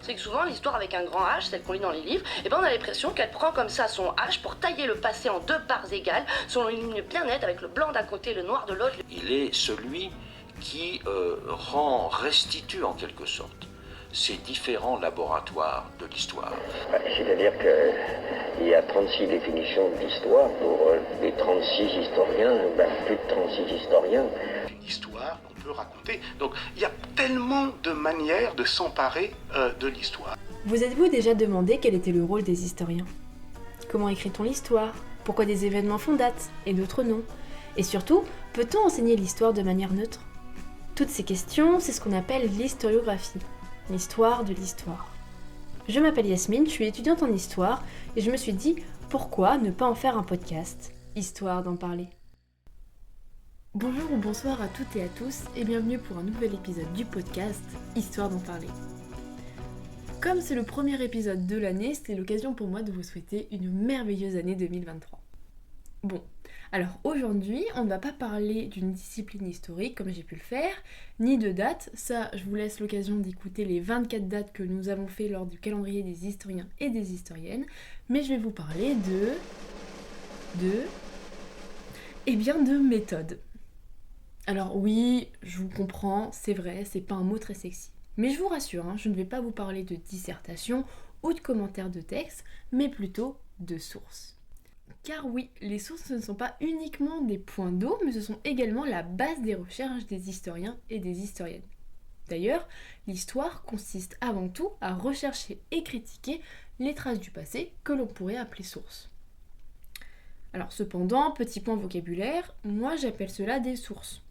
C'est que souvent l'histoire avec un grand H, celle qu'on lit dans les livres, on a l'impression qu'elle prend comme ça son H pour tailler le passé en deux parts égales, selon une ligne bien nette avec le blanc d'un côté et le noir de l'autre. Il est celui qui restitue en quelque sorte ces différents laboratoires de l'histoire. C'est-à-dire qu'il y a 36 définitions de l'histoire pour les 36 historiens, plus de 36 historiens. Une histoire qu'on peut raconter. Donc il y a tellement de manières de s'emparer de l'histoire. Vous êtes-vous déjà demandé quel était le rôle des historiens ? Comment écrit-on l'histoire ? Pourquoi des événements font date et d'autres non ? Et surtout, peut-on enseigner l'histoire de manière neutre ? Toutes ces questions, c'est ce qu'on appelle l'historiographie, l'histoire de l'histoire. Je m'appelle Yasmine, je suis étudiante en histoire et je me suis dit, pourquoi ne pas en faire un podcast, histoire d'en parler ? Bonjour ou bonsoir à toutes et à tous et bienvenue pour un nouvel épisode du podcast, histoire d'en parler. Comme c'est le premier épisode de l'année, c'est l'occasion pour moi de vous souhaiter une merveilleuse année 2023. Bon, alors aujourd'hui, on ne va pas parler d'une discipline historique comme j'ai pu le faire, ni de dates, ça je vous laisse l'occasion d'écouter les 24 dates que nous avons fait lors du calendrier des historiens et des historiennes, mais je vais vous parler de méthode. Alors oui, je vous comprends, c'est vrai, c'est pas un mot très sexy. Mais je vous rassure, je ne vais pas vous parler de dissertation ou de commentaires de texte, mais plutôt de sources. Car oui, les sources ne sont pas uniquement des points d'eau, mais ce sont également la base des recherches des historiens et des historiennes. D'ailleurs, l'histoire consiste avant tout à rechercher et critiquer les traces du passé que l'on pourrait appeler sources. Alors cependant, petit point vocabulaire, moi j'appelle cela des sources.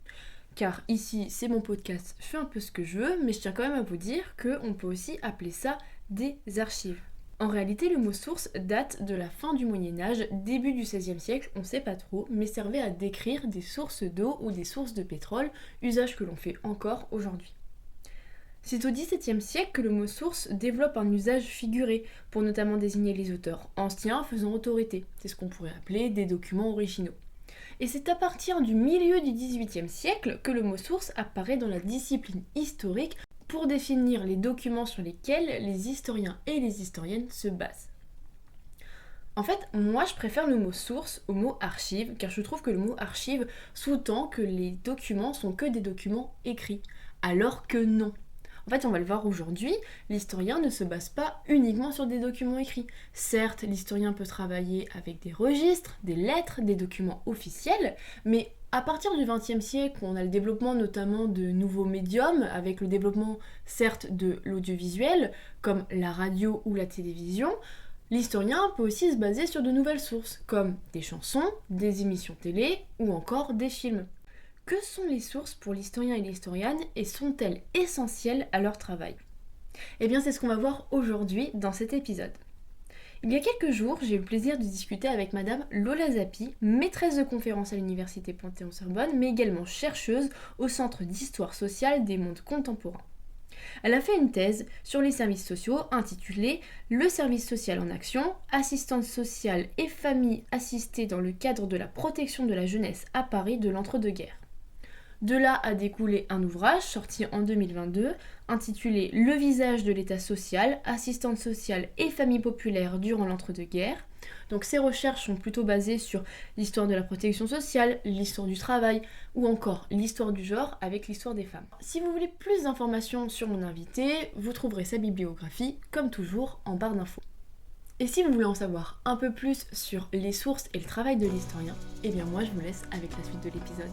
Car ici, c'est mon podcast, je fais un peu ce que je veux, mais je tiens quand même à vous dire qu'on peut aussi appeler ça des archives. En réalité, le mot source date de la fin du Moyen-Âge, début du XVIe siècle, on sait pas trop, mais servait à décrire des sources d'eau ou des sources de pétrole, usage que l'on fait encore aujourd'hui. C'est au XVIIe siècle que le mot source développe un usage figuré, pour notamment désigner les auteurs anciens faisant autorité, c'est ce qu'on pourrait appeler des documents originaux. Et c'est à partir du milieu du XVIIIe siècle que le mot source apparaît dans la discipline historique pour définir les documents sur lesquels les historiens et les historiennes se basent. En fait, moi je préfère le mot source au mot archive, car je trouve que le mot archive sous-tend que les documents sont que des documents écrits, alors que non. En fait, on va le voir aujourd'hui, l'historien ne se base pas uniquement sur des documents écrits. Certes, l'historien peut travailler avec des registres, des lettres, des documents officiels, mais à partir du XXe siècle, on a le développement notamment de nouveaux médiums, avec le développement certes de l'audiovisuel, comme la radio ou la télévision, l'historien peut aussi se baser sur de nouvelles sources, comme des chansons, des émissions télé ou encore des films. Que sont les sources pour l'historien et l'historienne et sont-elles essentielles à leur travail ? Eh bien c'est ce qu'on va voir aujourd'hui dans cet épisode. Il y a quelques jours, j'ai eu le plaisir de discuter avec madame Lola Zappi, maîtresse de conférences à l'université Panthéon-Sorbonne, mais également chercheuse au Centre d'histoire sociale des mondes contemporains. Elle a fait une thèse sur les services sociaux intitulée « Le service social en action, assistance sociale et famille assistée dans le cadre de la protection de la jeunesse à Paris de l'entre-deux-guerres ». De là a découlé un ouvrage sorti en 2022 intitulé « Le visage de l'État social, assistante sociale et famille populaire durant l'entre-deux-guerres ». Donc ces recherches sont plutôt basées sur l'histoire de la protection sociale, l'histoire du travail ou encore l'histoire du genre avec l'histoire des femmes. Si vous voulez plus d'informations sur mon invité, vous trouverez sa bibliographie comme toujours en barre d'infos. Et si vous voulez en savoir un peu plus sur les sources et le travail de l'historien, eh bien moi je vous laisse avec la suite de l'épisode.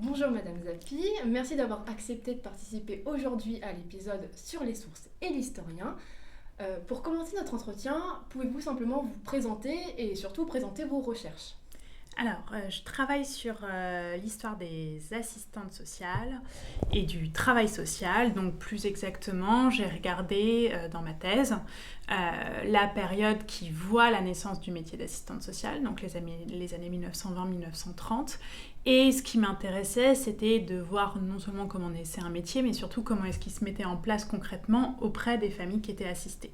Bonjour Madame Zappi, merci d'avoir accepté de participer aujourd'hui à l'épisode sur les sources et l'historien. Pour commencer notre entretien, pouvez-vous simplement vous présenter et surtout présenter vos recherches ? Alors, je travaille sur l'histoire des assistantes sociales et du travail social. Donc, plus exactement, j'ai regardé dans ma thèse la période qui voit la naissance du métier d'assistante sociale, donc les années 1920-1930, Et ce qui m'intéressait, c'était de voir non seulement comment c'est un métier, mais surtout comment est-ce qu'il se mettait en place concrètement auprès des familles qui étaient assistées.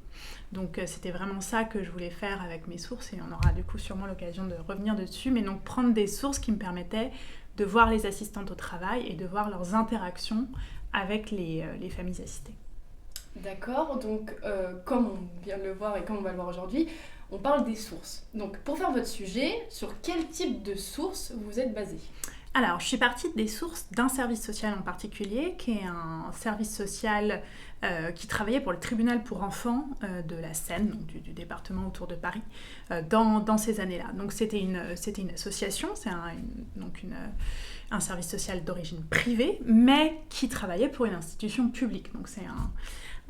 Donc c'était vraiment ça que je voulais faire avec mes sources, et on aura du coup sûrement l'occasion de revenir dessus, mais donc prendre des sources qui me permettaient de voir les assistantes au travail et de voir leurs interactions avec les familles assistées. D'accord, donc comme on vient de le voir et comme on va le voir aujourd'hui, on parle des sources. Donc pour faire votre sujet, sur quel type de sources vous êtes basé ? Alors, je suis partie des sources d'un service social en particulier, qui est un service social qui travaillait pour le tribunal pour enfants de la Seine, donc du département autour de Paris, dans ces années-là. Donc c'était une association, c'est un service social d'origine privée, mais qui travaillait pour une institution publique. Donc c'est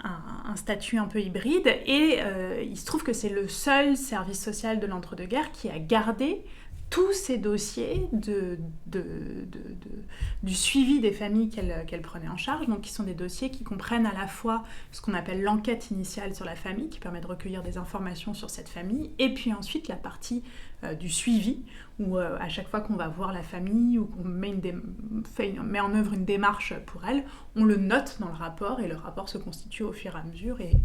un statut un peu hybride, et il se trouve que c'est le seul service social de l'entre-deux-guerres qui a gardé tous ces dossiers du suivi des familles qu'elle prenait en charge, donc qui sont des dossiers qui comprennent à la fois ce qu'on appelle l'enquête initiale sur la famille, qui permet de recueillir des informations sur cette famille, et puis ensuite la partie du suivi, où à chaque fois qu'on va voir la famille ou qu'on met en œuvre une démarche pour elle, on le note dans le rapport, et le rapport se constitue au fur et à mesure et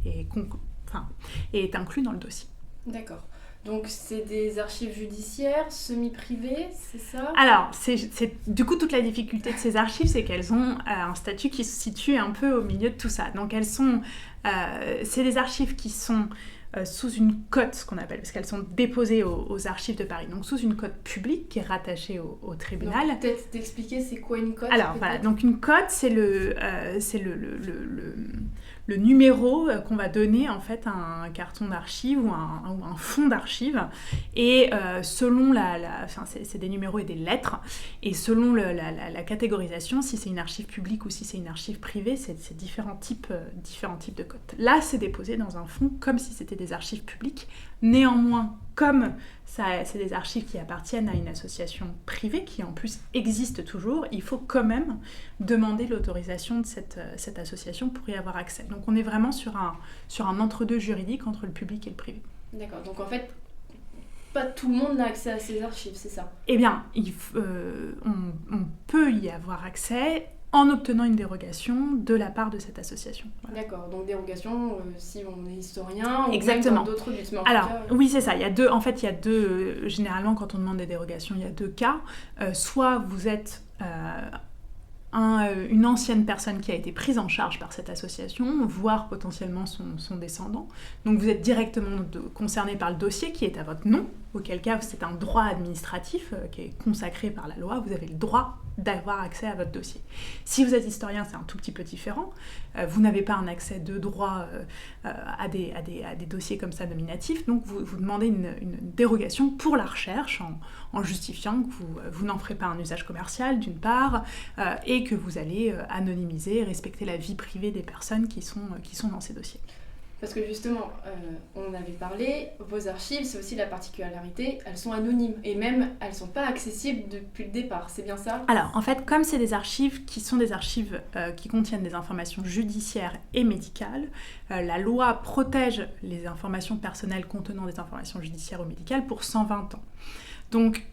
est inclus dans le dossier. D'accord. Donc c'est des archives judiciaires, semi-privées, c'est ça ? Alors, c'est du coup toute la difficulté de ces archives, c'est qu'elles ont un statut qui se situe un peu au milieu de tout ça. Donc c'est des archives qui sont sous une cote, ce qu'on appelle, parce qu'elles sont déposées aux archives de Paris, donc sous une cote publique qui est rattachée au tribunal. Donc, peut-être t'expliquer c'est quoi une cote ? Alors voilà, donc une cote, c'est le numéro qu'on va donner en fait à un carton d'archives ou un fonds d'archives, et selon c'est des numéros et des lettres, et selon la catégorisation, si c'est une archive publique ou si c'est une archive privée, c'est différents types de cotes. Là, c'est déposé dans un fonds comme si c'était des archives publiques. Néanmoins, comme c'est des archives qui appartiennent à une association privée qui en plus existe toujours, il faut quand même demander l'autorisation de cette association pour y avoir accès. Donc on est vraiment sur un entre-deux juridique entre le public et le privé. D'accord, donc en fait, pas tout le monde n'a accès à ces archives, c'est ça ? Eh bien, on peut y avoir accès en obtenant une dérogation de la part de cette association. Voilà. D'accord, donc dérogation si on est historien ou exactement. Même dans d'autres buts. Alors, oui, c'est ça. Il y a deux, généralement, quand on demande des dérogations, il y a deux cas. Soit vous êtes une ancienne personne qui a été prise en charge par cette association, voire potentiellement son descendant. Donc vous êtes directement concerné par le dossier qui est à votre nom, auquel cas c'est un droit administratif qui est consacré par la loi, vous avez le droit d'avoir accès à votre dossier. Si vous êtes historien, c'est un tout petit peu différent. Vous n'avez pas un accès de droit à des dossiers comme ça nominatifs, donc vous demandez une dérogation pour la recherche en justifiant que vous n'en ferez pas un usage commercial d'une part, et que vous allez anonymiser, respecter la vie privée des personnes qui sont dans ces dossiers. Parce que justement, on en avait parlé, vos archives, c'est aussi la particularité, elles sont anonymes et même elles ne sont pas accessibles depuis le départ, c'est bien ça ? Alors en fait, comme c'est des archives qui sont des archives qui contiennent des informations judiciaires et médicales, la loi protège les informations personnelles contenant des informations judiciaires ou médicales pour 120 ans. Donc,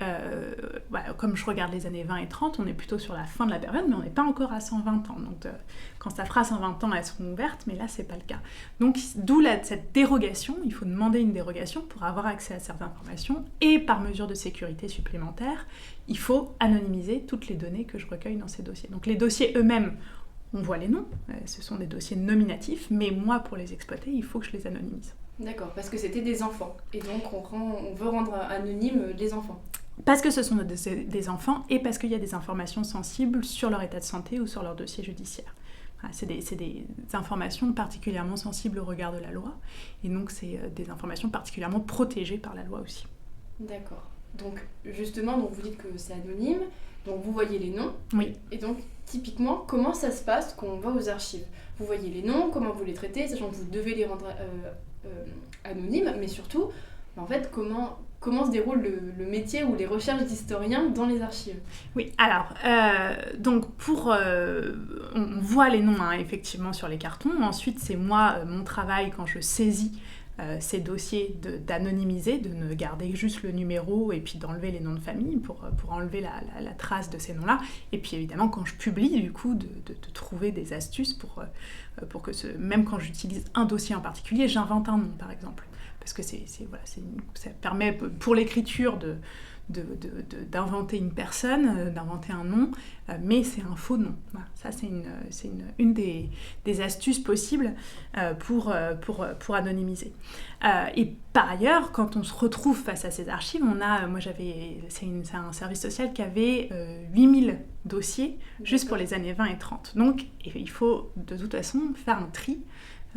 comme je regarde les années 20 et 30, on est plutôt sur la fin de la période, mais on n'est pas encore à 120 ans. Donc, quand ça fera 120 ans, elles seront ouvertes, mais là, c'est pas le cas. Donc, d'où cette dérogation. Il faut demander une dérogation pour avoir accès à certaines informations. Et par mesure de sécurité supplémentaire, il faut anonymiser toutes les données que je recueille dans ces dossiers. Donc, les dossiers eux-mêmes, on voit les noms. Ce sont des dossiers nominatifs, mais moi, pour les exploiter, il faut que je les anonymise. D'accord, parce que c'était des enfants, et donc on veut rendre anonymes les enfants. Parce que ce sont des enfants, et parce qu'il y a des informations sensibles sur leur état de santé ou sur leur dossier judiciaire. Voilà, c'est des informations particulièrement sensibles au regard de la loi, et donc c'est des informations particulièrement protégées par la loi aussi. D'accord. Donc justement, vous dites que c'est anonyme, donc vous voyez les noms. Oui. Et donc typiquement, comment ça se passe quand on va aux archives ? Vous voyez les noms, comment vous les traitez, sachant que vous devez les rendre anonymes, mais surtout, en fait, comment se déroule le métier ou les recherches d'historiens dans les archives ? Oui, alors, donc on voit les noms effectivement sur les cartons. Ensuite, c'est moi, mon travail, quand je saisis ces dossiers, d'anonymiser, de ne garder juste le numéro et puis d'enlever les noms de famille pour enlever la trace de ces noms-là. Et puis évidemment, quand je publie, du coup, de trouver des astuces pour que même quand j'utilise un dossier en particulier, j'invente un nom, par exemple. Parce que ça permet pour l'écriture d'inventer une personne, d'inventer un nom, mais c'est un faux nom. Voilà, ça, c'est une des astuces possibles pour anonymiser. Et par ailleurs, quand on se retrouve face à ces archives, c'est un service social qui avait 8000 dossiers juste pour les années 20 et 30. Donc, il faut de toute façon faire un tri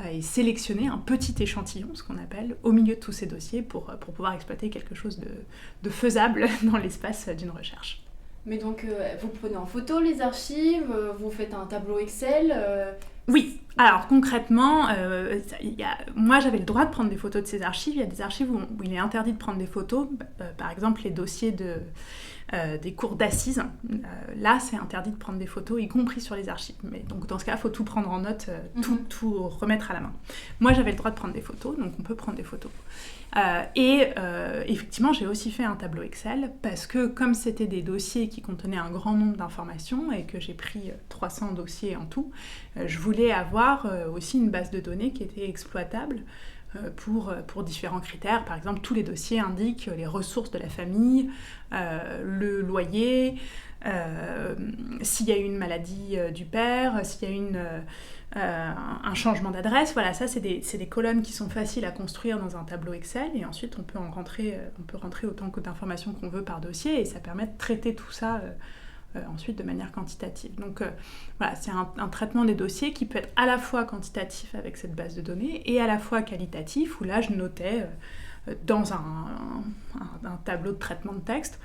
et sélectionner un petit échantillon, ce qu'on appelle, au milieu de tous ces dossiers pour pouvoir exploiter quelque chose de faisable dans l'espace d'une recherche. Mais donc, vous prenez en photo les archives, vous faites un tableau Excel Oui, alors concrètement, moi j'avais le droit de prendre des photos de ces archives. Il y a des archives où il est interdit de prendre des photos, par exemple les dossiers des cours d'assises. Là, c'est interdit de prendre des photos, y compris sur les archives. Mais donc dans ce cas, il faut tout prendre en note, tout remettre à la main. Moi, j'avais le droit de prendre des photos, donc on peut prendre des photos. Effectivement, j'ai aussi fait un tableau Excel parce que comme c'était des dossiers qui contenaient un grand nombre d'informations et que j'ai pris 300 dossiers en tout, je voulais avoir aussi une base de données qui était exploitable pour différents critères. Par exemple, tous les dossiers indiquent les ressources de la famille, le loyer, s'il y a eu une maladie du père, s'il y a eu un changement d'adresse. Voilà, ça, c'est des colonnes qui sont faciles à construire dans un tableau Excel et ensuite on peut rentrer autant d'informations qu'on veut par dossier et ça permet de traiter tout ça ensuite de manière quantitative. Donc voilà, c'est un traitement des dossiers qui peut être à la fois quantitatif avec cette base de données et à la fois qualitatif où là je notais dans un tableau de traitement de texte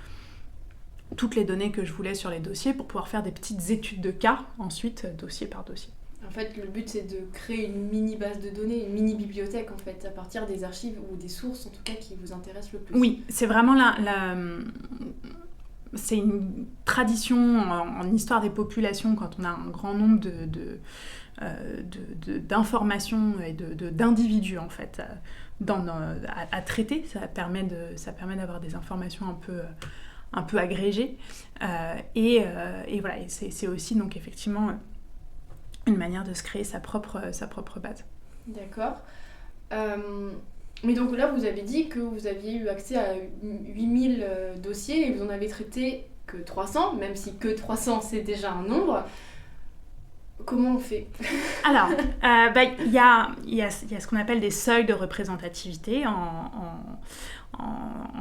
toutes les données que je voulais sur les dossiers pour pouvoir faire des petites études de cas ensuite dossier par dossier. En fait, le but, c'est de créer une mini base de données, une mini bibliothèque, en fait, à partir des archives ou des sources, en tout cas, qui vous intéressent le plus. Oui, c'est vraiment c'est une tradition en histoire des populations, quand on a un grand nombre d'informations et d'individus, en fait, à traiter. Ça permet d'avoir des informations un peu agrégées. Et voilà, et c'est aussi, donc, effectivement, une manière de se créer sa propre base. D'accord. Mais donc là, vous avez dit que vous aviez eu accès à 8000 dossiers et vous en avez traité que 300, même si que 300, c'est déjà un nombre. Comment on fait ? Alors, il y a ce qu'on appelle des seuils de représentativité en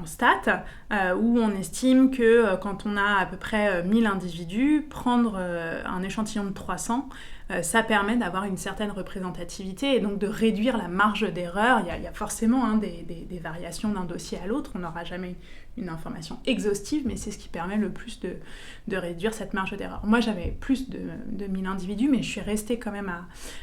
stats, où on estime que quand on a à peu près 1000 individus, prendre un échantillon de 300, ça permet d'avoir une certaine représentativité et donc de réduire la marge d'erreur. Il y a forcément des variations d'un dossier à l'autre, on n'aura jamais une information exhaustive, mais c'est ce qui permet le plus de réduire cette marge d'erreur. Moi, j'avais plus de 1000 individus, mais je suis restée quand même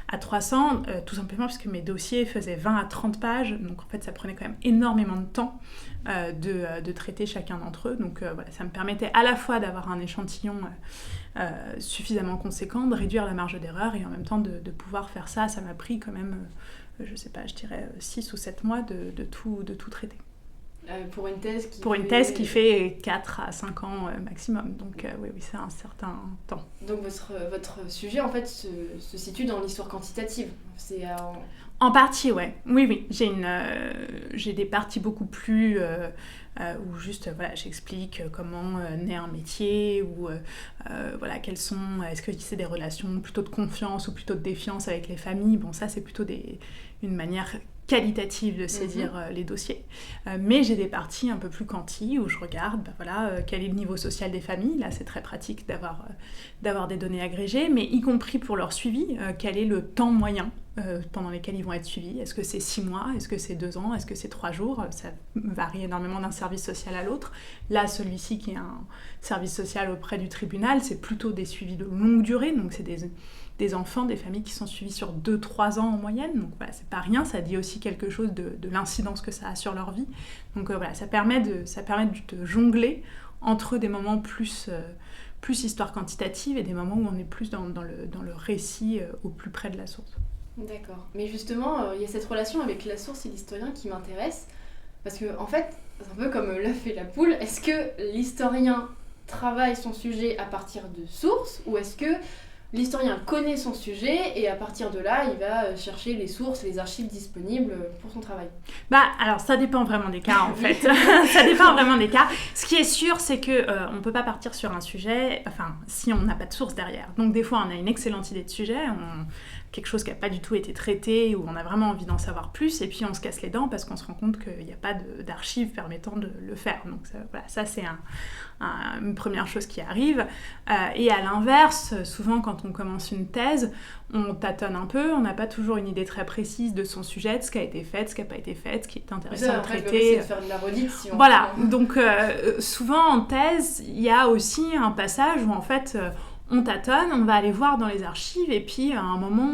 à 300, tout simplement parce que mes dossiers faisaient 20 à 30 pages, donc en fait, ça prenait quand même énormément de temps de traiter chacun d'entre eux. Donc voilà, ça me permettait à la fois d'avoir un échantillon suffisamment conséquent, de réduire la marge d'erreur et en même temps de pouvoir faire ça. Ça m'a pris quand même, je sais pas, je dirais 6 ou 7 mois de tout traiter. Pour une thèse qui fait 4 à 5 ans maximum. Donc oui, c'est un certain temps. Donc votre sujet, en fait, se situe dans l'histoire quantitative. C'est En partie, ouais. Oui. J'ai des parties beaucoup plus où juste, voilà, j'explique comment naît un métier, ou voilà, quelles sont, est-ce que c'est des relations plutôt de confiance ou plutôt de défiance avec les familles. Bon, ça, c'est plutôt une manière qualitative de saisir les dossiers. Mais j'ai des parties un peu plus quanti où je regarde quel est le niveau social des familles. Là, c'est très pratique d'avoir des données agrégées, mais y compris pour leur suivi, quel est le temps moyen pendant lesquels ils vont être suivis. Est-ce que c'est 6 mois? Est-ce que c'est 2 ans? Est-ce que c'est 3 jours? Ça varie énormément d'un service social à l'autre. Là, celui-ci qui est un service social auprès du tribunal, c'est plutôt des suivis de longue durée, donc c'est des enfants, des familles qui sont suivies sur 2-3 ans en moyenne. Donc voilà, c'est pas rien, ça dit aussi quelque chose de l'incidence que ça a sur leur vie. Donc voilà, ça permet de jongler entre des moments plus histoire quantitative et des moments où on est plus dans le récit au plus près de la source. D'accord. Mais justement, il y a cette relation avec la source et l'historien qui m'intéresse. Parce que, en fait, c'est un peu comme l'œuf et la poule. Est-ce que l'historien travaille son sujet à partir de sources ou est-ce que l'historien connaît son sujet et à partir de là, il va chercher les sources, les archives disponibles pour son travail? Alors ça dépend vraiment des cas en fait. Ça dépend vraiment des cas. Ce qui est sûr, c'est que on peut pas partir sur un sujet, si on n'a pas de source derrière. Donc des fois, on a une excellente idée de sujet, quelque chose qui n'a pas du tout été traité, où on a vraiment envie d'en savoir plus, et puis on se casse les dents parce qu'on se rend compte qu'il n'y a pas d'archives permettant de le faire. Donc ça c'est une première chose qui arrive. Et à l'inverse, souvent quand on commence une thèse, on tâtonne un peu, on n'a pas toujours une idée très précise de son sujet, de ce qui a été fait, de ce qui n'a pas été fait, de ce qui est intéressant de traiter. De faire de la redite si on voilà, donc souvent en thèse, il y a aussi un passage où en fait on tâtonne, on va aller voir dans les archives et puis à un moment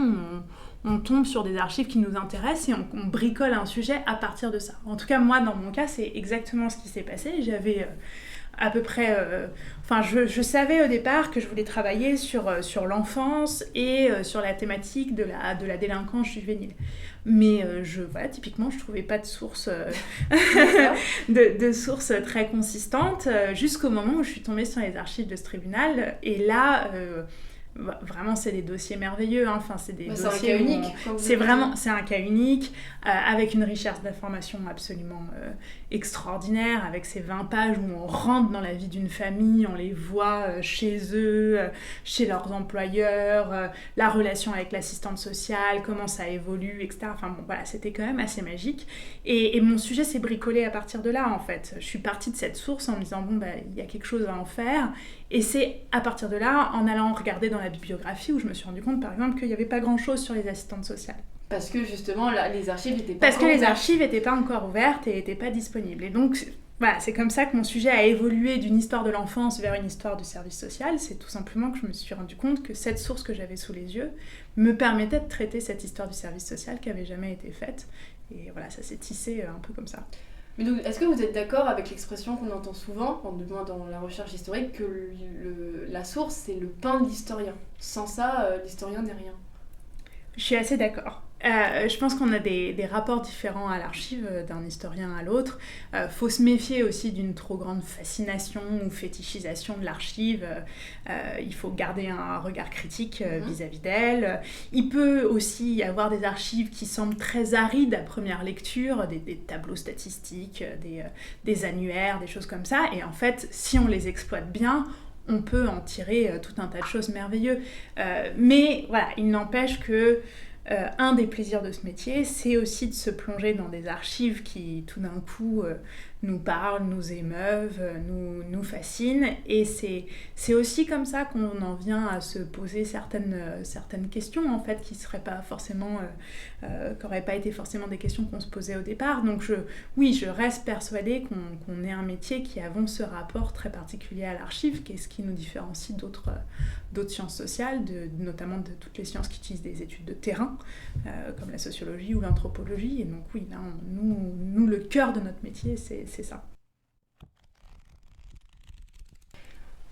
on tombe sur des archives qui nous intéressent et on bricole un sujet à partir de ça. En tout cas, moi dans mon cas, c'est exactement ce qui s'est passé. J'avais à peu près... je savais au départ que je voulais travailler sur l'enfance et sur la thématique de la délinquance juvénile. Mais typiquement, je trouvais pas de source, de source très consistante jusqu'au moment où je suis tombée sur les archives de ce tribunal. Et là... vraiment, c'est des dossiers merveilleux. C'est des dossiers. C'est un cas unique. C'est un cas unique, avec une richesse d'informations absolument extraordinaire, avec ces 20 pages où on rentre dans la vie d'une famille, on les voit chez eux, chez leurs employeurs, la relation avec l'assistante sociale, comment ça évolue, etc. C'était quand même assez magique. Et mon sujet s'est bricolé à partir de là, en fait. Je suis partie de cette source en me disant, il y a quelque chose à en faire. Et c'est à partir de là, en allant regarder dans la bibliographie, où je me suis rendu compte, par exemple, qu'il n'y avait pas grand-chose sur les assistantes sociales. Parce que justement, les archives n'étaient pas Parce que les archives n'étaient pas encore ouvertes et n'étaient pas disponibles. Et donc, c'est comme ça que mon sujet a évolué d'une histoire de l'enfance vers une histoire du service social. C'est tout simplement que je me suis rendu compte que cette source que j'avais sous les yeux me permettait de traiter cette histoire du service social qui n'avait jamais été faite. Et voilà, ça s'est tissé un peu comme ça. Mais donc, est-ce que vous êtes d'accord avec l'expression qu'on entend souvent, du moins dans la recherche historique, que la source, c'est le pain de l'historien? Sans ça, l'historien n'est rien. Je suis assez d'accord. Je pense qu'on a des rapports différents à l'archive d'un historien à l'autre. Faut se méfier aussi d'une trop grande fascination ou fétichisation de l'archive. Il faut garder un regard critique vis-à-vis d'elle. Il peut aussi y avoir des archives qui semblent très arides à première lecture, des tableaux statistiques, des annuaires, des choses comme ça. Et en fait, si on les exploite bien, on peut en tirer tout un tas de choses merveilleuses. Mais voilà, il n'empêche que un des plaisirs de ce métier, c'est aussi de se plonger dans des archives qui, tout d'un coup, nous parlent, nous émeuvent, nous fascinent. Et c'est aussi comme ça qu'on en vient à se poser certaines questions, en fait, qui n'auraient pas été forcément des questions qu'on se posait au départ. Donc, je reste persuadée qu'on ait un métier qui avons ce rapport très particulier à l'archive, qui est ce qui nous différencie d'autres sciences sociales, notamment de toutes les sciences qui utilisent des études de terrain, comme la sociologie ou l'anthropologie. Et donc oui, là, nous, le cœur de notre métier, c'est ça.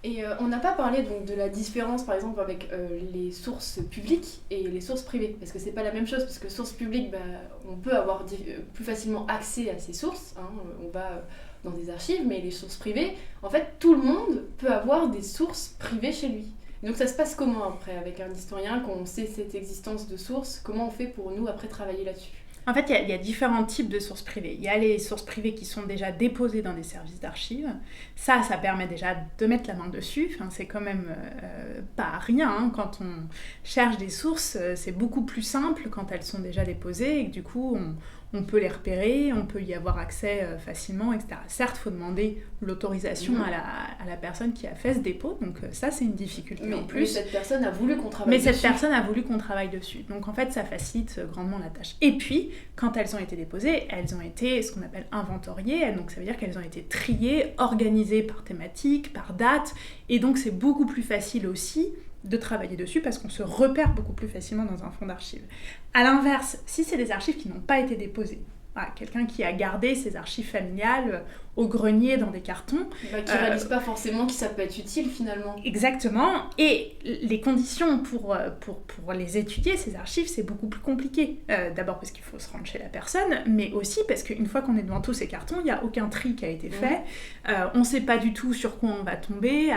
Et on n'a pas parlé donc de la différence par exemple avec les sources publiques et les sources privées, parce que c'est pas la même chose, parce que sources publiques, on peut avoir plus facilement accès à ces sources, on va dans des archives, mais les sources privées, en fait tout le monde peut avoir des sources privées chez lui. Donc ça se passe comment après avec un historien, quand on sait cette existence de sources, comment on fait pour nous après travailler là-dessus? En fait, il y a différents types de sources privées. Il y a les sources privées qui sont déjà déposées dans des services d'archives. Ça permet déjà de mettre la main dessus. C'est quand même pas rien. Quand on cherche des sources, c'est beaucoup plus simple quand elles sont déjà déposées et que du coup, on peut les repérer, on peut y avoir accès facilement, etc. Certes, il faut demander l'autorisation à la personne qui a fait ce dépôt, donc ça, c'est une difficulté en plus. Mais cette personne a voulu qu'on travaille dessus. Donc en fait, ça facilite grandement la tâche. Et puis, quand elles ont été déposées, elles ont été ce qu'on appelle inventoriées, donc ça veut dire qu'elles ont été triées, organisées par thématique, par date, et donc c'est beaucoup plus facile aussi de travailler dessus parce qu'on se repère beaucoup plus facilement dans un fonds d'archives. À l'inverse, si c'est des archives qui n'ont pas été déposées, Voilà, quelqu'un qui a gardé ses archives familiales au grenier dans des cartons. Qui réalise pas forcément que ça peut être utile finalement. Exactement, et les conditions pour les étudier, ces archives, c'est beaucoup plus compliqué. D'abord parce qu'il faut se rendre chez la personne, mais aussi parce qu'une fois qu'on est devant tous ces cartons, il n'y a aucun tri qui a été fait. On ne sait pas du tout sur quoi on va tomber,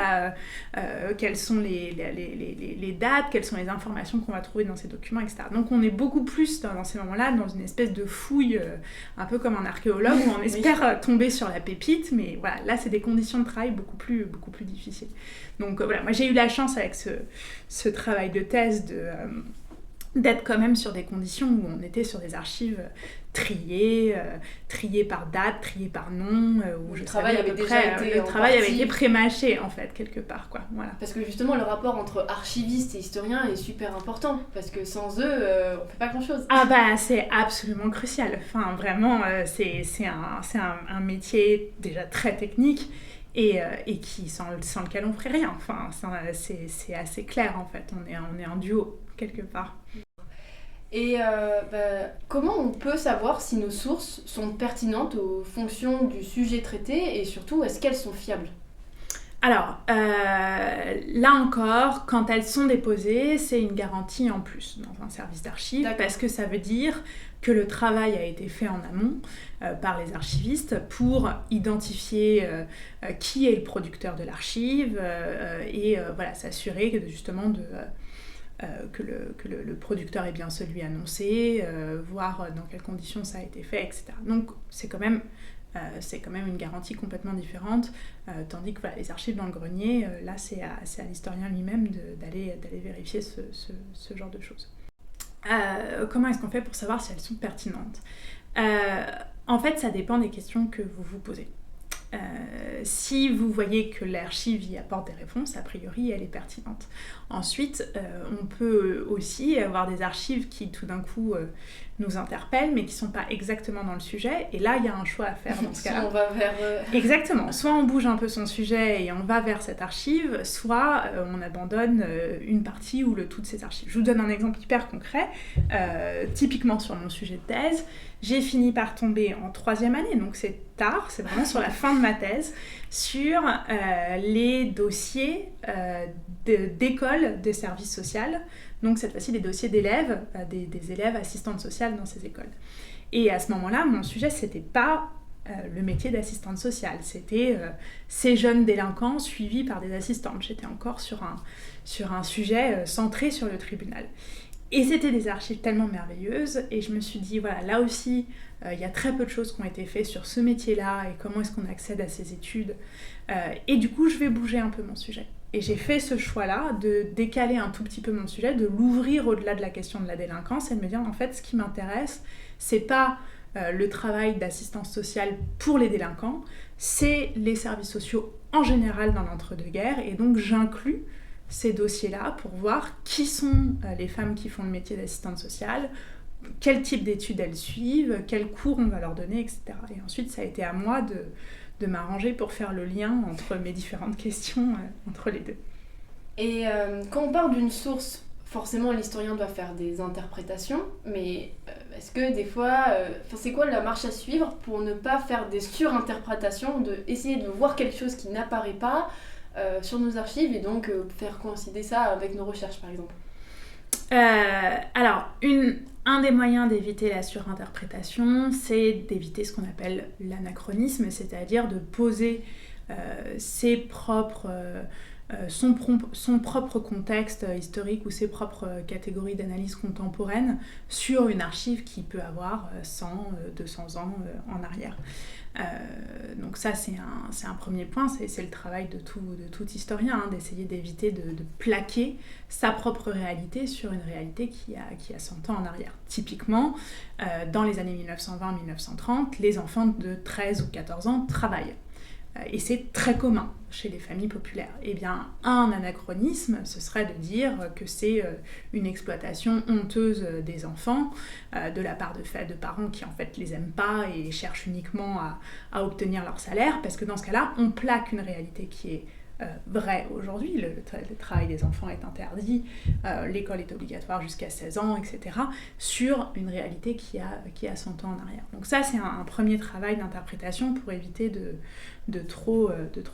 quelles sont les dates, quelles sont les informations qu'on va trouver dans ces documents, etc. Donc on est beaucoup plus dans ces moments-là dans une espèce de fouille, un peu comme un archéologue, où on espère tomber sur la pépite, mais voilà, là c'est des conditions de travail beaucoup plus difficiles. Donc voilà, moi j'ai eu la chance avec ce travail de thèse d'être quand même sur des conditions où on était sur des archives triées par date, triées par nom, où le travail avait été pré-mâché en fait quelque part, quoi. Voilà. Parce que justement le rapport entre archivistes et historiens est super important, parce que sans eux on fait pas grand chose. Ah bah c'est absolument crucial, enfin vraiment c'est un métier déjà très technique et qui sans lequel on ferait rien, enfin c'est assez clair en fait, on est en duo quelque part. Et comment on peut savoir si nos sources sont pertinentes aux fonctions du sujet traité et surtout est-ce qu'elles sont fiables ? Alors, là encore, quand elles sont déposées, c'est une garantie en plus dans un service d'archives. D'accord. Parce que ça veut dire que le travail a été fait en amont par les archivistes pour identifier qui est le producteur de l'archive et voilà, s'assurer que justement que le producteur est bien celui annoncé, voir dans quelles conditions ça a été fait, etc. Donc c'est quand même une garantie complètement différente, tandis que voilà, les archives dans le grenier, là c'est à l'historien lui-même d'aller vérifier ce genre de choses. Comment est-ce qu'on fait pour savoir si elles sont pertinentes ? En fait, ça dépend des questions que vous vous posez. Si vous voyez que l'archive y apporte des réponses, a priori elle est pertinente. Ensuite, on peut aussi avoir des archives qui tout d'un coup nous interpellent mais qui ne sont pas exactement dans le sujet, et là il y a un choix à faire dans ce cas-là. On va vers... Exactement, soit on bouge un peu son sujet et on va vers cette archive, soit on abandonne une partie ou le tout de ces archives. Je vous donne un exemple hyper concret, typiquement sur mon sujet de thèse. J'ai fini par tomber en 3e année, donc c'est tard, c'est vraiment sur la fin de ma thèse, sur les dossiers d'écoles des services sociaux, donc cette fois-ci des dossiers d'élèves, des élèves assistantes sociales dans ces écoles. Et à ce moment-là, mon sujet, c'était pas le métier d'assistante sociale, c'était ces jeunes délinquants suivis par des assistantes. J'étais encore sur un sujet centré sur le tribunal. Et c'était des archives tellement merveilleuses, et je me suis dit, voilà, là aussi, il y a très peu de choses qui ont été faites sur ce métier-là, et comment est-ce qu'on accède à ces études. Et du coup, je vais bouger un peu mon sujet. Et j'ai fait ce choix-là de décaler un tout petit peu mon sujet, de l'ouvrir au-delà de la question de la délinquance, et de me dire, en fait, ce qui m'intéresse, c'est pas le travail d'assistance sociale pour les délinquants, c'est les services sociaux en général dans l'entre-deux-guerres, et donc j'inclus ces dossiers-là pour voir qui sont les femmes qui font le métier d'assistante sociale, quel type d'études elles suivent, quels cours on va leur donner, etc. Et ensuite, ça a été à moi de m'arranger pour faire le lien entre mes différentes questions, entre les deux. Et quand on parle d'une source, forcément l'historien doit faire des interprétations, mais est-ce que des fois, c'est quoi la marche à suivre pour ne pas faire des surinterprétations, essayer de voir quelque chose qui n'apparaît pas sur nos archives et donc faire coïncider ça avec nos recherches par exemple? Alors, un des moyens d'éviter la surinterprétation, c'est d'éviter ce qu'on appelle l'anachronisme, c'est-à-dire de poser son propre contexte historique ou ses propres catégories d'analyse contemporaine sur une archive qui peut avoir 100, 200 ans en arrière. Donc ça, c'est un premier point, c'est le travail de tout historien, d'essayer d'éviter de plaquer sa propre réalité sur une réalité qui a 100 ans en arrière. Typiquement, dans les années 1920-1930, les enfants de 13 ou 14 ans travaillent. Et c'est très commun chez les familles populaires. Eh bien, un anachronisme, ce serait de dire que c'est une exploitation honteuse des enfants de la part de parents qui en fait les aiment pas et cherchent uniquement à obtenir leur salaire, parce que dans ce cas-là, on plaque une réalité qui est vrai aujourd'hui. Le travail des enfants est interdit, l'école est obligatoire jusqu'à 16 ans, etc., sur une réalité qui a 100 ans en arrière. Donc ça, c'est un premier travail d'interprétation pour éviter de trop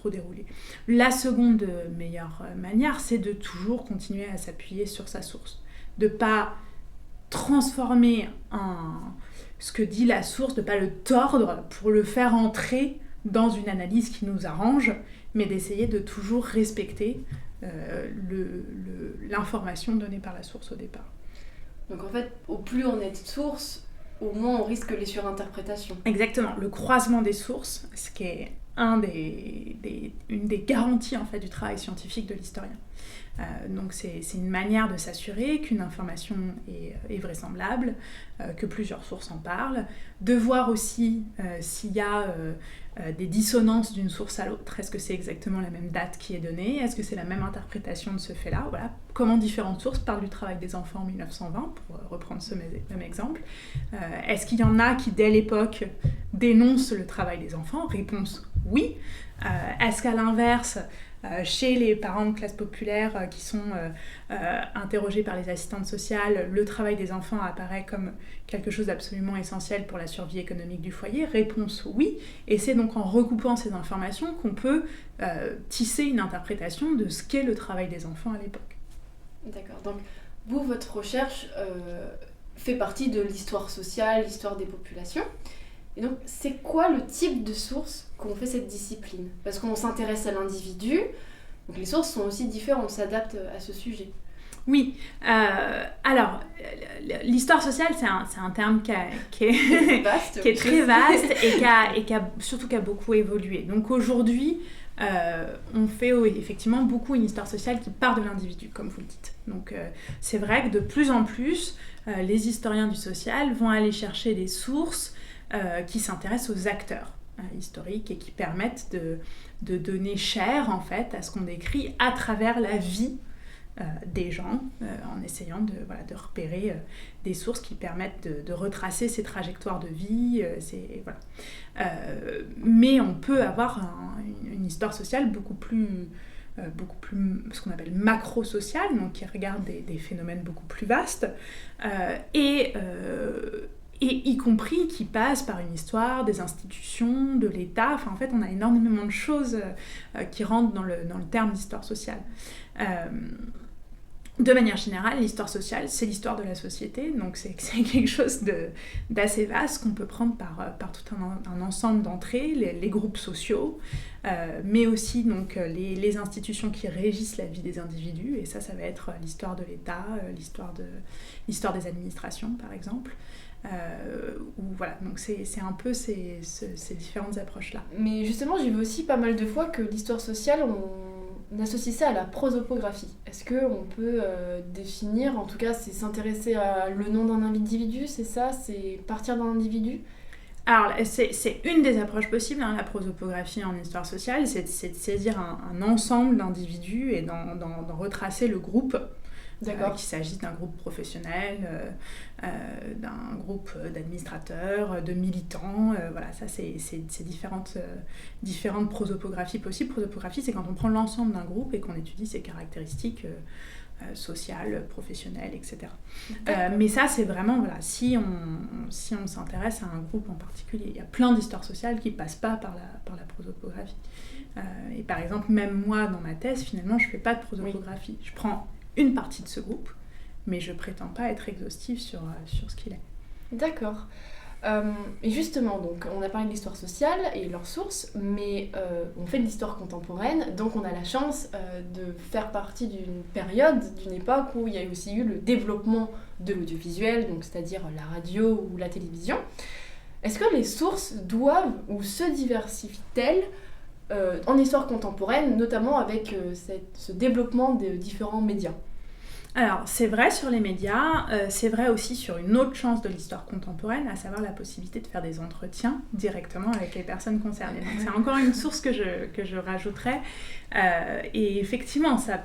dérouler. La seconde meilleure manière, c'est de toujours continuer à s'appuyer sur sa source, de ne pas transformer ce que dit la source, de ne pas le tordre pour le faire entrer dans une analyse qui nous arrange, mais d'essayer de toujours respecter l'information donnée par la source au départ. Donc en fait, au plus on est de source, au moins on risque les surinterprétations. Exactement, le croisement des sources, ce qui est une des garanties en fait, du travail scientifique de l'historien. Donc c'est une manière de s'assurer qu'une information est vraisemblable, que plusieurs sources en parlent, de voir aussi s'il y a des dissonances d'une source à l'autre. Est-ce que c'est exactement la même date qui est donnée? Est-ce que c'est la même interprétation de ce fait-là? Voilà. Comment différentes sources parlent du travail des enfants en 1920, pour reprendre ce même exemple. Est-ce qu'il y en a qui, dès l'époque, dénoncent le travail des enfants? Réponse oui. Est-ce qu'à l'inverse, chez les parents de classe populaire qui sont interrogés par les assistantes sociales, le travail des enfants apparaît comme quelque chose d'absolument essentiel pour la survie économique du foyer? Réponse oui. Et c'est donc en recoupant ces informations qu'on peut tisser une interprétation de ce qu'est le travail des enfants à l'époque. D'accord. Donc, vous, votre recherche fait partie de l'histoire sociale, l'histoire des populations. Et donc, c'est quoi le type de source qu'on fait cette discipline? Parce qu'on s'intéresse à l'individu, donc les sources sont aussi différentes, on s'adapte à ce sujet. Oui, alors, l'histoire sociale, c'est un terme qui est vaste, qui est très vaste et qui a beaucoup évolué. Donc aujourd'hui, on fait effectivement beaucoup une histoire sociale qui part de l'individu, comme vous le dites. Donc c'est vrai que de plus en plus, les historiens du social vont aller chercher des sources qui s'intéressent aux acteurs historiques et qui permettent de donner chair en fait à ce qu'on décrit à travers la vie des gens, en essayant de repérer des sources qui permettent de retracer ces trajectoires de vie. Mais on peut avoir une histoire sociale beaucoup plus ce qu'on appelle macro-sociale, donc qui regarde des phénomènes beaucoup plus vastes, et y compris qui passe par une histoire des institutions, de l'État. Enfin, en fait, on a énormément de choses qui rentrent dans le terme d'histoire sociale. De manière générale, l'histoire sociale, c'est l'histoire de la société, donc c'est quelque chose d'assez vaste qu'on peut prendre par tout un ensemble d'entrées, les groupes sociaux, mais aussi donc, les institutions qui régissent la vie des individus, et ça va être l'histoire de l'État, l'histoire des administrations, par exemple. Voilà, donc c'est un peu ces différentes approches-là. Mais justement, j'ai vu aussi pas mal de fois que l'histoire sociale, on associe ça à la prosopographie. Est-ce qu'on peut définir, en tout cas, c'est s'intéresser à le nom d'un individu, c'est ça? C'est partir d'un individu? Alors, c'est une des approches possibles, la prosopographie en histoire sociale, c'est de saisir un ensemble d'individus et d'en retracer le groupe. Qu'il s'agisse d'un groupe professionnel, d'un groupe d'administrateurs, de militants, voilà, ça c'est différentes prosopographies possibles. Prosopographie, c'est quand on prend l'ensemble d'un groupe et qu'on étudie ses caractéristiques sociales, professionnelles, etc. Mais ça c'est vraiment, voilà, si on s'intéresse à un groupe en particulier, il y a plein d'histoires sociales qui ne passent pas par la prosopographie. Et par exemple, même moi, dans ma thèse, finalement, je ne fais pas de prosopographie. Je prends une partie de ce groupe, mais je prétends pas être exhaustive sur ce qu'il est. D'accord. Et justement, donc, on a parlé de l'histoire sociale et leurs sources, mais on fait de l'histoire contemporaine, donc on a la chance de faire partie d'une période, d'une époque où il y a aussi eu le développement de l'audiovisuel, donc c'est-à-dire la radio ou la télévision. Est-ce que les sources doivent ou se diversifient-elles en histoire contemporaine, notamment avec ce développement de différents médias? Alors, c'est vrai sur les médias, c'est vrai aussi sur une autre chance de l'histoire contemporaine, à savoir la possibilité de faire des entretiens directement avec les personnes concernées. Donc, c'est encore une source que je rajouterais. Et effectivement, ça,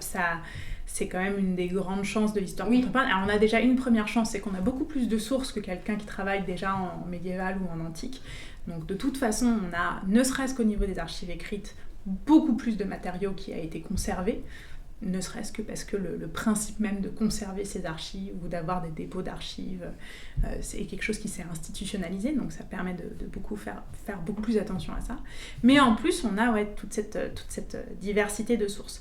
c'est quand même une des grandes chances de l'histoire contemporaine. Alors, on a déjà une première chance, c'est qu'on a beaucoup plus de sources que quelqu'un qui travaille déjà en médiéval ou en antique. Donc de toute façon, on a, ne serait-ce qu'au niveau des archives écrites, beaucoup plus de matériau qui a été conservé, ne serait-ce que parce que le principe même de conserver ces archives ou d'avoir des dépôts d'archives, c'est quelque chose qui s'est institutionnalisé, donc ça permet de beaucoup faire beaucoup plus attention à ça. Mais en plus, on a toute cette diversité de sources.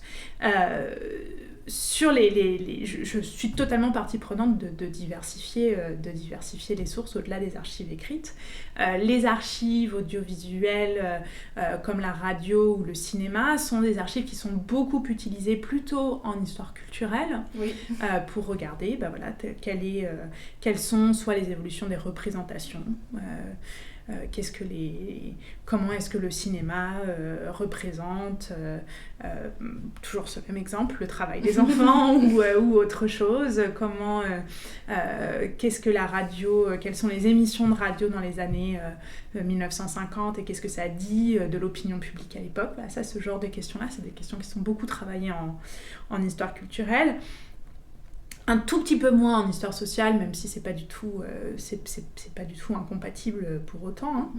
Je suis totalement partie prenante de diversifier les sources au-delà des archives écrites. Les archives audiovisuelles comme la radio ou le cinéma sont des archives qui sont beaucoup utilisées plutôt en histoire culturelle, oui. Pour regarder quelles sont soit les évolutions des représentations, comment est-ce que le cinéma représente, toujours ce même exemple, le travail des enfants ou autre chose, qu'est-ce que la radio, quelles sont les émissions de radio dans les années 1950 et qu'est-ce que ça dit de l'opinion publique à l'époque. Voilà, ça, ce genre de questions-là, c'est des questions qui sont beaucoup travaillées en histoire culturelle. Un tout petit peu moins en histoire sociale, même si c'est pas du tout incompatible pour autant.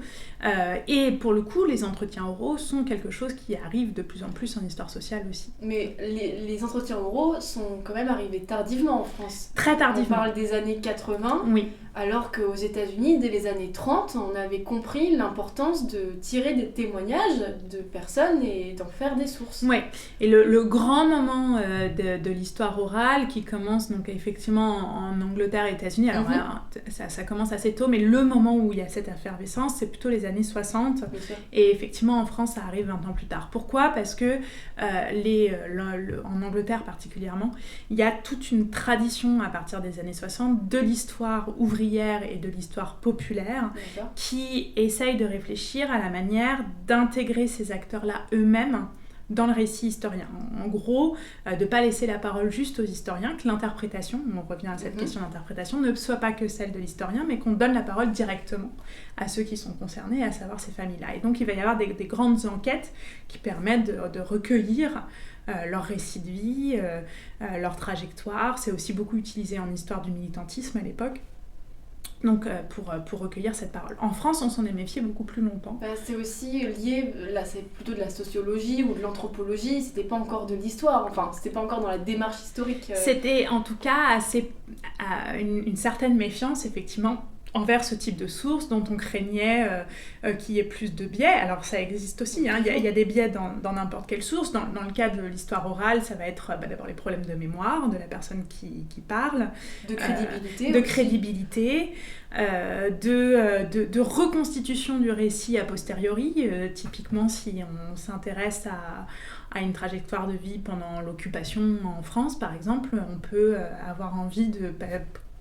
Et pour le coup, les entretiens oraux sont quelque chose qui arrive de plus en plus en histoire sociale aussi. Mais les entretiens oraux sont quand même arrivés tardivement en France. Très tardivement. On parle des années 80, oui. Alors qu'aux États-Unis, dès les années 30, on avait compris l'importance de tirer des témoignages de personnes et d'en faire des sources. Oui, et le grand moment de l'histoire orale qui commence donc effectivement en Angleterre et États-Unis, alors ça commence assez tôt, mais le moment où il y a cette effervescence, c'est plutôt les années 60. Et effectivement, en France, ça arrive 20 ans plus tard. Pourquoi ? Parce que en Angleterre particulièrement, il y a toute une tradition à partir des années 60 de l'histoire ouvrière et de l'histoire populaire qui essaye de réfléchir à la manière d'intégrer ces acteurs-là eux-mêmes dans le récit historien. En gros, de ne pas laisser la parole juste aux historiens, que l'interprétation, on revient à cette question d'interprétation, ne soit pas que celle de l'historien, mais qu'on donne la parole directement à ceux qui sont concernés, à savoir ces familles-là. Et donc il va y avoir des grandes enquêtes qui permettent de recueillir leur récit de vie, leur trajectoire. C'est aussi beaucoup utilisé en histoire du militantisme à l'époque. Donc pour recueillir cette parole. En France, on s'en est méfié beaucoup plus longtemps. C'est aussi lié, là c'est plutôt de la sociologie ou de l'anthropologie, c'était pas encore de l'histoire, enfin c'était pas encore dans la démarche historique. C'était en tout cas une certaine méfiance effectivement envers ce type de source dont on craignait qu'il y ait plus de biais. Alors ça existe aussi, hein. Il y a des biais dans n'importe quelle source. Dans le cas de l'histoire orale, ça va être d'abord les problèmes de mémoire de la personne qui parle, de crédibilité, de reconstitution du récit a posteriori. Typiquement, si on s'intéresse à une trajectoire de vie pendant l'occupation en France, par exemple, on peut avoir envie de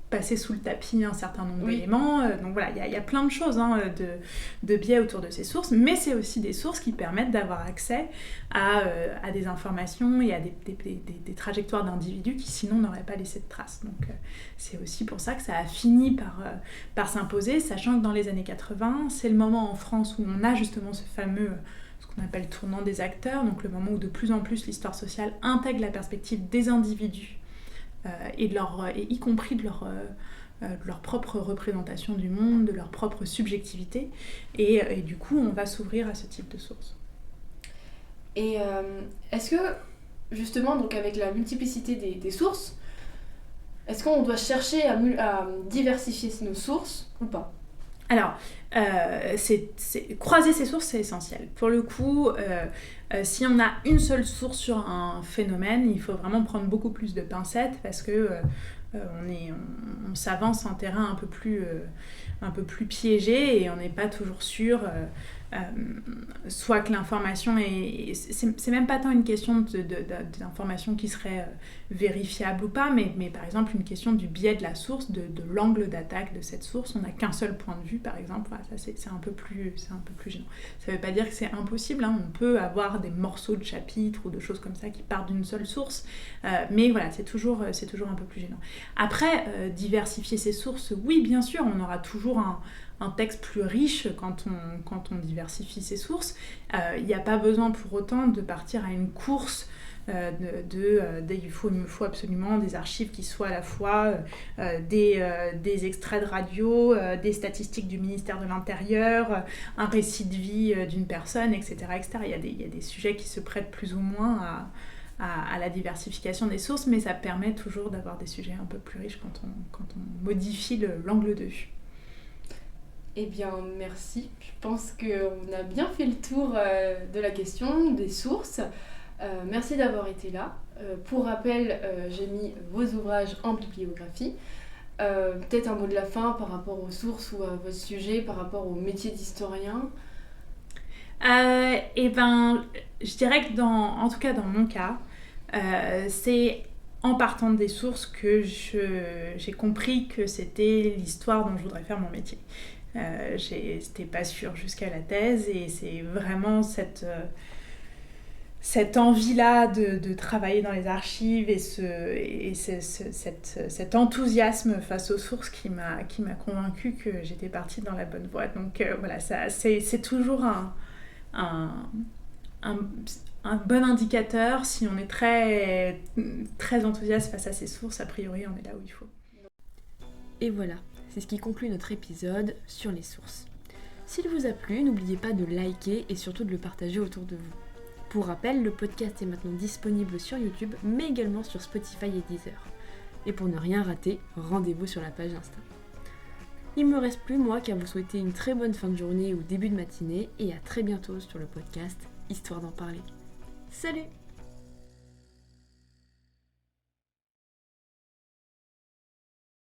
passer sous le tapis un certain nombre d'éléments. Donc voilà, il y a plein de choses de biais autour de ces sources, mais c'est aussi des sources qui permettent d'avoir accès à des informations et à des trajectoires d'individus qui sinon n'auraient pas laissé de traces. Donc c'est aussi pour ça que ça a fini par s'imposer, sachant que dans les années 80, c'est le moment en France où on a justement ce fameux ce qu'on appelle tournant des acteurs, donc le moment où de plus en plus l'histoire sociale intègre la perspective des individus et y compris de leur propre représentation du monde, de leur propre subjectivité, et du coup on va s'ouvrir à ce type de sources. Et est-ce que justement donc avec la multiplicité des sources, est-ce qu'on doit chercher à diversifier nos sources ou pas ? Alors, croiser ces sources, c'est essentiel. Pour le coup, si on a une seule source sur un phénomène, il faut vraiment prendre beaucoup plus de pincettes parce que on s'avance en terrain un peu plus piégé et on n'est pas toujours sûr. Soit que l'information c'est même pas tant une question d'information qui serait vérifiable ou pas, mais par exemple une question du biais de la source, de l'angle d'attaque de cette source. On n'a qu'un seul point de vue par exemple, voilà, ça c'est un peu plus gênant. Ça veut pas dire que c'est impossible, hein. On peut avoir des morceaux de chapitres ou de choses comme ça qui partent d'une seule source, mais voilà, c'est toujours un peu plus gênant. Après, diversifier ses sources, oui bien sûr, on aura toujours un texte plus riche quand on diversifie ses sources. Il n'y a pas besoin pour autant de partir à une course il me faut absolument des archives qui soient à la fois des extraits de radio, des statistiques du ministère de l'Intérieur, un récit de vie d'une personne, etc., etc. Il y a des sujets qui se prêtent plus ou moins à la diversification des sources, mais ça permet toujours d'avoir des sujets un peu plus riches quand on modifie l'angle de vue. Eh bien, merci. Je pense qu'on a bien fait le tour de la question, des sources. Merci d'avoir été là. Pour rappel, j'ai mis vos ouvrages en bibliographie. Peut-être un mot de la fin par rapport aux sources ou à votre sujet, par rapport au métier d'historien. Je dirais que en tout cas dans mon cas, c'est en partant des sources que j'ai compris que c'était l'histoire dont je voudrais faire mon métier. C'était pas sûr jusqu'à la thèse, et c'est vraiment cette envie-là de travailler dans les archives et cet enthousiasme face aux sources qui m'a convaincue que j'étais partie dans la bonne voie. Donc voilà, c'est toujours un bon indicateur. Si on est très, très enthousiaste face à ces sources, a priori on est là où il faut. Et voilà, c'est ce qui conclut notre épisode sur les sources. S'il vous a plu, n'oubliez pas de liker et surtout de le partager autour de vous. Pour rappel, le podcast est maintenant disponible sur YouTube, mais également sur Spotify et Deezer. Et pour ne rien rater, rendez-vous sur la page Insta. Il ne me reste plus, moi, qu'à vous souhaiter une très bonne fin de journée ou début de matinée, et à très bientôt sur le podcast Histoire d'en parler. Salut!